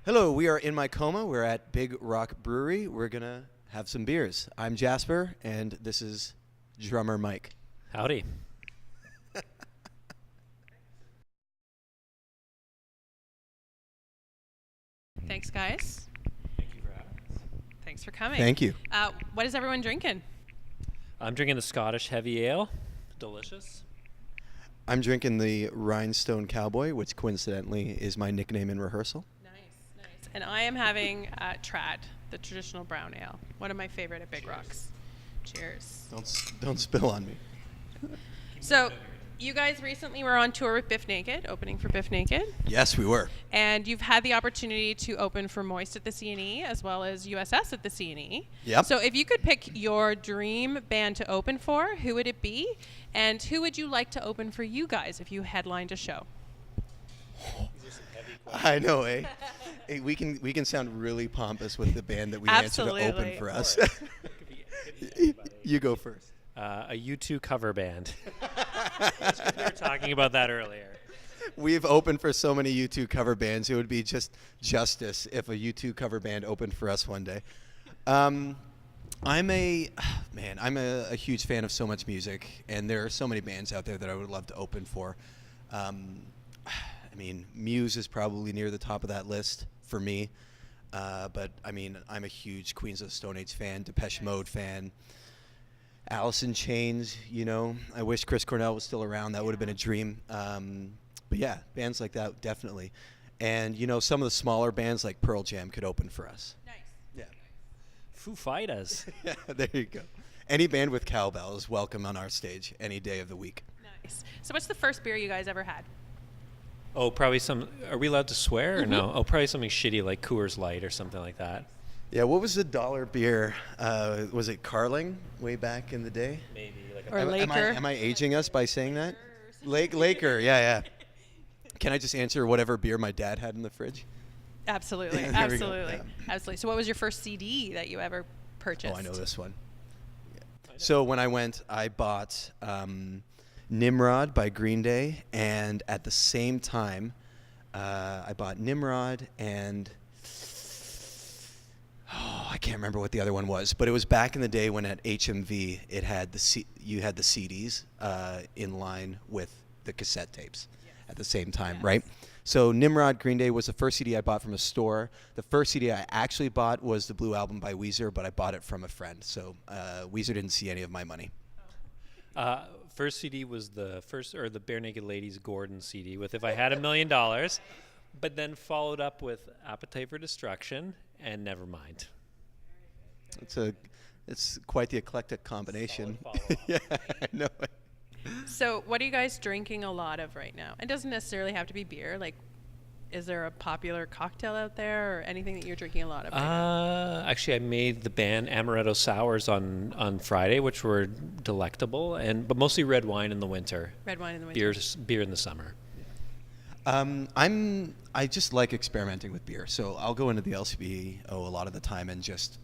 Hello, we are In My Coma. We're at Big Rock Brewery. We're going to have some beers. I'm Jasper, and this is drummer Mike. Howdy. Thanks, guys. Thank you for having us. Thanks for coming. Thank you. What is everyone drinking? I'm drinking the Scottish Heavy Ale. Delicious. I'm drinking the Rhinestone Cowboy, which coincidentally is my nickname in rehearsal. Nice. And I am having Trad, the traditional brown ale. One of my favorite at Big Rocks. Cheers. Don't spill on me. So, you guys recently were on tour with Biff Naked, opening for Biff Naked. Yes, we were. And you've had the opportunity to open for Moist at the CNE as well as USS at the CNE. Yep. So if you could pick your dream band to open for, who would it be? And who would you like to open for you guys if you headlined a show? I know, eh? Hey, we can sound really pompous with the band that we answer to open for us. You go first. A U2 cover band. We were talking about that earlier. We've opened for so many U2 cover bands. It would be just justice if a U2 cover band opened for us one day. I'm a huge fan of so much music, and there are so many bands out there that I would love to open for. Muse is probably near the top of that list for me. But I'm a huge Queens of the Stone Age fan, Depeche Mode fan. Alice in Chains, I wish Chris Cornell was still around. That would have been a dream. But yeah, bands like that, definitely. And, some of the smaller bands like Pearl Jam could open for us. Nice. Yeah. Foo Fighters. Yeah, there you go. Any band with cowbell is welcome on our stage any day of the week. Nice. So what's the first beer you guys ever had? Oh, probably are we allowed to swear or no? Oh, probably something shitty like Coors Light or something like that. Yeah, what was the dollar beer? Was it Carling way back in the day? Maybe. Or Laker. Am I aging us by saying that? Laker, yeah. Can I just answer whatever beer my dad had in the fridge? Absolutely. There we go. Absolutely. Yeah. Absolutely. So what was your first CD that you ever purchased? Oh, I know this one. Yeah. So when I went, I bought Nimrod by Green Day, and at the same time, I bought Nimrod and I can't remember what the other one was, but it was back in the day when at HMV it had you had the CDs in line with the cassette tapes at the same time, right? So Nimrod, Green Day was the first CD I bought from a store. The first CD I actually bought was the Blue Album by Weezer, but I bought it from a friend. So Weezer didn't see any of my money. First CD was the Bare Naked Ladies Gordon CD with If I Had $1 Million, but then followed up with Appetite for Destruction and Nevermind. It's quite the eclectic combination. Yeah, I know it. So what are you guys drinking a lot of right now? It doesn't necessarily have to be beer. Like, is there a popular cocktail out there or anything that you're drinking a lot of right now? Actually, I made the band Amaretto Sours on Friday, which were delectable, but mostly red wine in the winter. Red wine in the winter. Beer in the summer. I just like experimenting with beer, so I'll go into the LCBO a lot of the time and just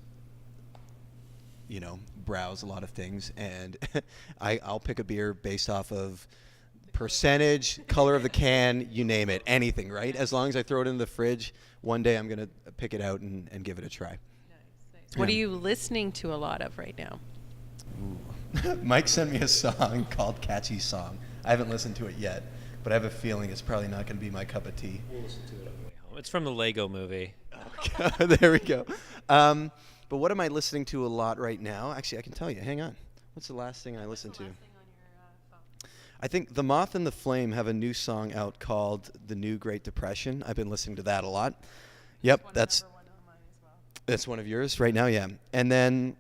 browse a lot of things, and I'll pick a beer based off of percentage, color of the can, you name it, anything, right? As long as I throw it in the fridge, one day I'm gonna pick it out and give it a try. Nice. What are you listening to a lot of right now? Mike sent me a song called Catchy Song. I haven't listened to it yet, but I have a feeling it's probably not going to be my cup of tea. We'll listen to it on the way home. It's from the Lego movie. Okay. There we go. But what am I listening to a lot right now? Actually, I can tell you. Hang on. What's the last thing I listened to? I think The Moth and the Flame have a new song out called The New Great Depression. I've been listening to that a lot. Yep, that's one of yours right now, yeah. And then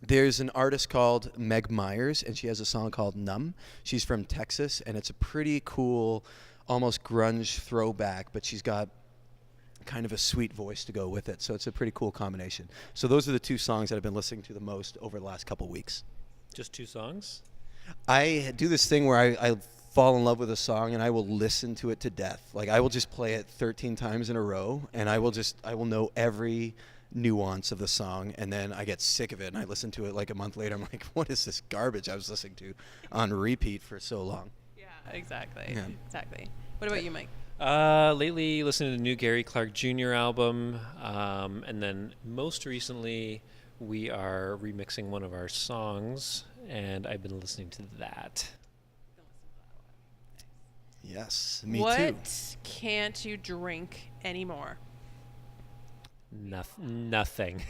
there's an artist called Meg Myers, and she has a song called Numb. She's from Texas, and it's a pretty cool, almost grunge throwback, but she's got kind of a sweet voice to go with it. So it's a pretty cool combination. So those are the two songs that I've been listening to the most over the last couple weeks. Just two songs? I do this thing where I fall in love with a song and I will listen to it to death. Like I will just play it 13 times in a row, and I will know every nuance of the song, and then I get sick of it and I listen to it like a month later. I'm like, what is this garbage I was listening to on repeat for so long? Yeah, exactly. Yeah. Exactly. What about you, Mike? Lately, listening to the new Gary Clark Jr. album, and then most recently, we are remixing one of our songs, and I've been listening to that. Yes, me What too. can't you drink anymore? Nothing.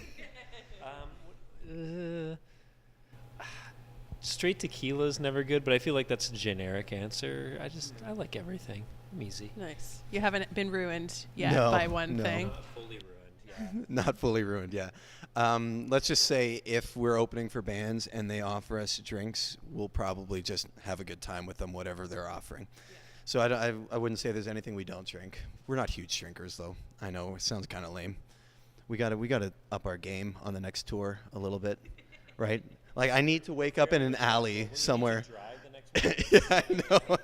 Straight tequila is never good, but I feel like that's a generic answer. I like everything. I'm easy. Nice. You haven't been ruined yet No, by one no. thing. Not fully ruined. Yeah. Not fully ruined, yeah. Let's just say if we're opening for bands and they offer us drinks, we'll probably just have a good time with them, whatever they're offering. So I wouldn't say there's anything we don't drink. We're not huge drinkers, though. I know it sounds kind of lame. We gotta up our game on the next tour a little bit, right? Like I need to wake up in an alley somewhere. Yeah, I know.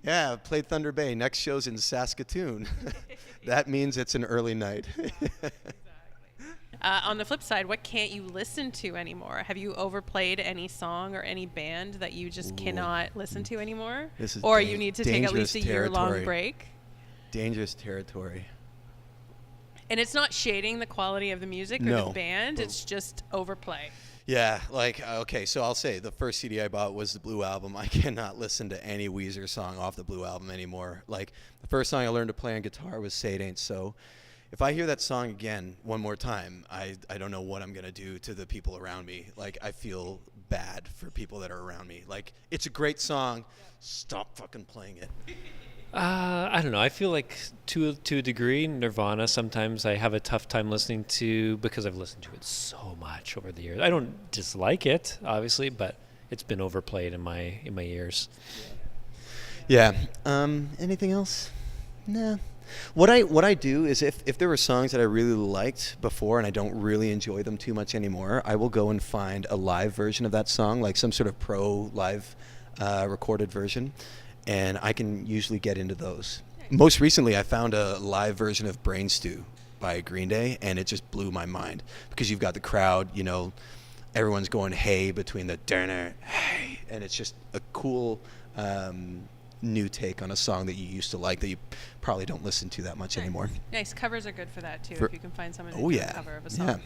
Yeah, played Thunder Bay. Next show's in Saskatoon. That means it's an early night. On the flip side, what can't you listen to anymore? Have you overplayed any song or any band that you just cannot listen to anymore? This is or you need to take at least a dangerous year-long territory. break? Dangerous territory. And it's not shading the quality of the music or No. the band. It's just overplay. Yeah, like, okay, so I'll say the first CD I bought was the Blue Album. I cannot listen to any Weezer song off the Blue Album anymore. Like, the first song I learned to play on guitar was Say It Ain't So. If I hear that song again one more time, I don't know what I'm going to do to the people around me. Like, I feel bad for people that are around me. Like, it's a great song. Stop fucking playing it. I don't know. I feel like to a degree, Nirvana sometimes I have a tough time listening to because I've listened to it so much over the years. I don't dislike it, obviously, but it's been overplayed in my ears. Yeah. Anything else? Nah. What I do is if there were songs that I really liked before and I don't really enjoy them too much anymore, I will go and find a live version of that song, like some sort of pro live recorded version, and I can usually get into those. Most recently, I found a live version of Brain Stew by Green Day, and it just blew my mind because you've got the crowd, you know, everyone's going hey between the durner, hey, and it's just a cool new take on a song that you used to like that you probably don't listen to that much anymore. Nice. Covers are good for that, too, For- if you can find someone to Oh, do yeah. a cover of a Yeah.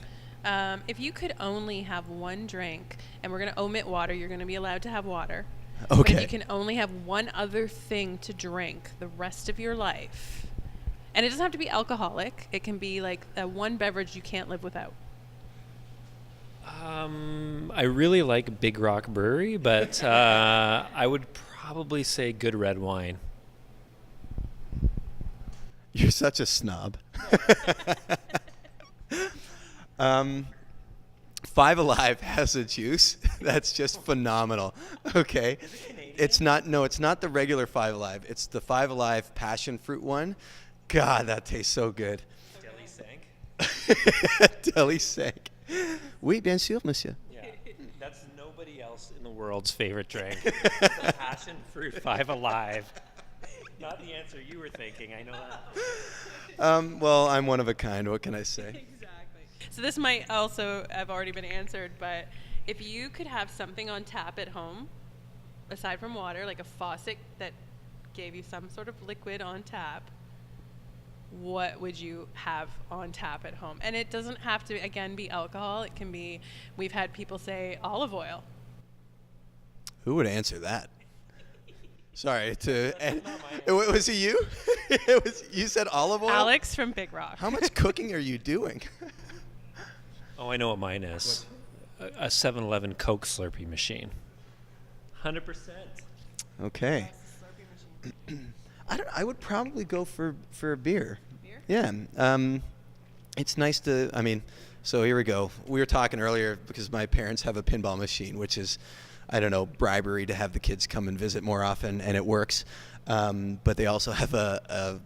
song. If you could only have one drink, and we're going to omit water, you're going to be allowed to have water. But if Okay. you can only have one other thing to drink the rest of your life, and it doesn't have to be alcoholic, it can be like one beverage you can't live without. I really like Big Rock Brewery, but I would probably say good red wine. You're such a snob. Five Alive has a juice that's just phenomenal. Okay, it's not the regular Five Alive. It's the Five Alive passion fruit one. God, that tastes so good. Deli Sank? Deli Sank. Oui, bien sûr, monsieur. Yeah. That's nobody else in the world's favorite drink. The passion fruit 5 Alive. Not the answer you were thinking, I know that. Well, I'm one of a kind. What can I say? Exactly. So this might also have already been answered, but if you could have something on tap at home, aside from water, like a faucet that gave you some sort of liquid on tap, what would you have on tap at home? And it doesn't have to, again, be alcohol. It can be, we've had people say olive oil. Who would answer that? Sorry was it you? It was you said olive oil. Alex from Big Rock. How much cooking are you doing? Oh, I know what mine is. A 7-Eleven Coke Slurpee machine. 100%. Okay. I would probably go for a beer. Beer? Yeah. It's nice to. I mean, so here we go. We were talking earlier because my parents have a pinball machine, which is, I don't know, bribery to have the kids come and visit more often, and it works. But they also have a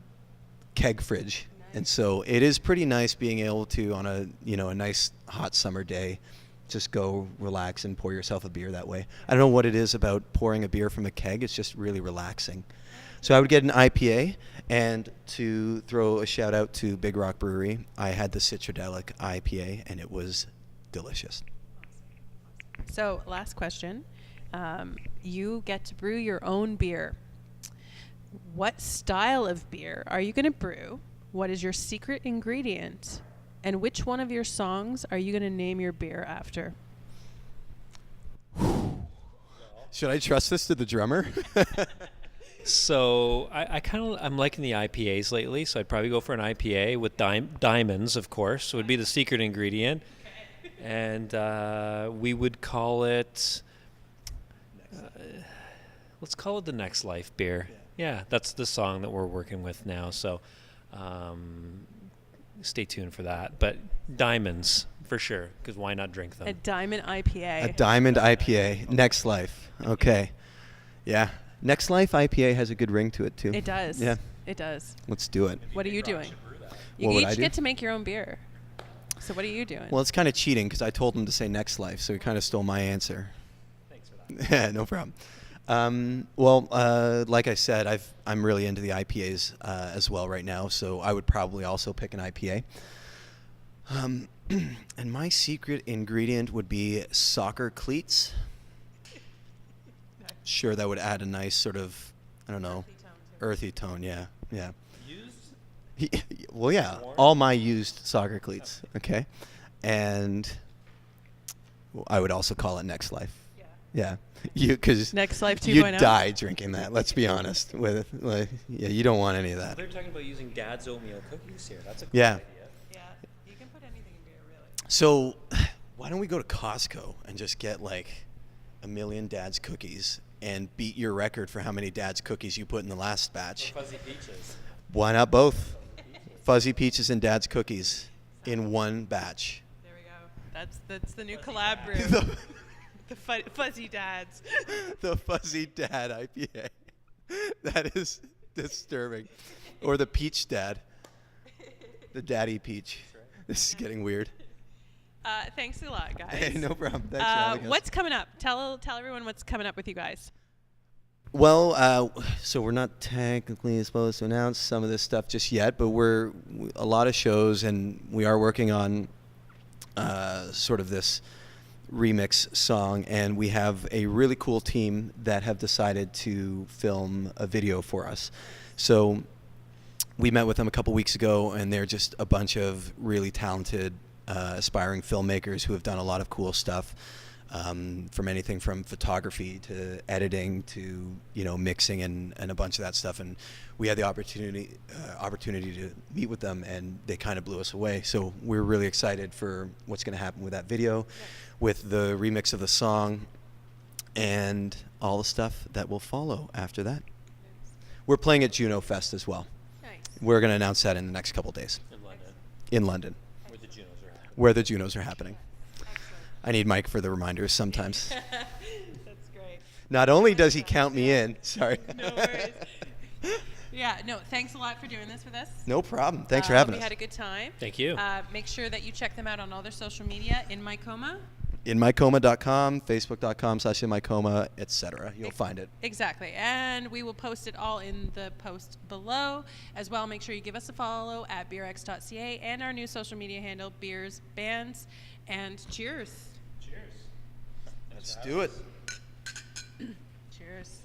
keg fridge, and so it is pretty nice being able to, on a nice hot summer day, just go relax and pour yourself a beer that way. I don't know what it is about pouring a beer from a keg. It's just really relaxing. So I would get an IPA, and to throw a shout out to Big Rock Brewery, I had the Citradelic IPA, and it was delicious. So, last question. You get to brew your own beer. What style of beer are you going to brew? What is your secret ingredient? And which one of your songs are you going to name your beer after? Should I trust this to the drummer? So I'm liking the IPAs lately. So I'd probably go for an IPA with diamonds, of course, would be the secret ingredient, and we would call it. Let's call it the Next Life beer. Yeah, that's the song that we're working with now. So stay tuned for that. But diamonds for sure, because why not drink them? A diamond IPA. A diamond IPA. Next Life. Okay. Yeah. Next Life IPA has a good ring to it too. It does. Yeah. It does. Let's do it. What are you doing? You What would I each do? get to make your own beer. So what are you doing? Well, it's kind of cheating because I told him to say Next Life, so he kind of stole my answer. Thanks for that. Yeah, no problem. Like I said, I'm really into the IPAs as well right now, so I would probably also pick an IPA. And my secret ingredient would be soccer cleats. Sure, that would add a nice sort of, I don't know, earthy tone. Yeah. Used? Well, yeah, Worn? all my used soccer cleats. Okay, and I would also call it Next Life. Yeah, because Next Life you 2.0. die drinking that. Let's be honest. Yeah, you don't want any of that. They're talking about using Dad's oatmeal cookies here. That's a cool Yeah. idea. Yeah, you can put anything in beer, really. So, why don't we go to Costco and just get like 1 million Dad's cookies and beat your record for how many Dad's cookies you put in the last batch? Fuzzy peaches. Why not both? Fuzzy peaches and Dad's cookies in one batch. There we go. That's the new collab brew. the, The fuzzy dads. the Fuzzy Dad IPA. That is disturbing. Or the Peach Dad. The Daddy Peach. This is getting weird. Thanks a lot, guys. Hey, no problem. Thanks for having us. What's coming up? Tell everyone what's coming up with you guys. Well, so we're not technically supposed to announce some of this stuff just yet, but a lot of shows, and we are working on sort of this remix song, and we have a really cool team that have decided to film a video for us. So we met with them a couple weeks ago, and they're just a bunch of really talented, aspiring filmmakers who have done a lot of cool stuff. From anything from photography to editing to mixing and a bunch of that stuff, and we had the opportunity to meet with them, and they kind of blew us away. So we're really excited for what's going to happen with that video, with the remix of the song, and all the stuff that will follow after that. We're playing at Juno Fest as well. Nice. We're going to announce that in the next couple days In London, in London, where the Junos are happening. where the Junos are happening. I need Mike for the reminders sometimes. That's great. Not only does he count me in, sorry. No worries. Yeah, no, thanks a lot for doing this with us. No problem. Thanks for having We us. had a good time. Thank you. Make sure that you check them out on all their social media. In My Coma. InMyComa.com, Facebook.com/InMyComa, etc. You'll find it. Exactly. And we will post it all in the post below. As well, make sure you give us a follow at beerx.ca and our new social media handle, Beers Bands. And cheers. Cheers. Let's do it. Cheers.